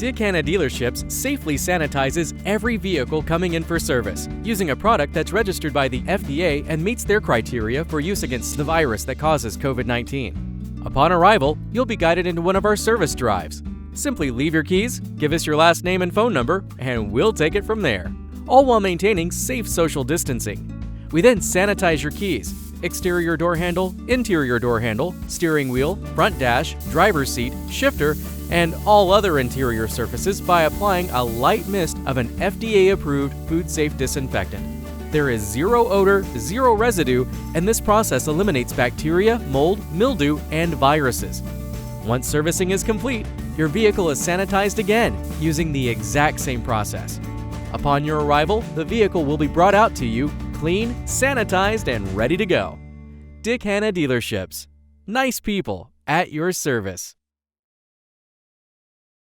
Dick Hanna Dealerships safely sanitizes every vehicle coming in for service using a product that's registered by the FDA and meets their criteria for use against the virus that causes COVID-19. Upon arrival, you'll be guided into one of our service drives. Simply leave your keys, give us your last name and phone number, and we'll take it from there, all while maintaining safe social distancing. We then sanitize your keys, exterior door handle, interior door handle, steering wheel, front dash, driver's seat, shifter, and all other interior surfaces by applying a light mist of an FDA-approved food-safe disinfectant. There is zero odor, zero residue, and this process eliminates bacteria, mold, mildew, and viruses. Once servicing is complete, your vehicle is sanitized again using the exact same process. Upon your arrival, the vehicle will be brought out to you clean, sanitized, and ready to go. Dick Hanna Dealerships. Nice people at your service.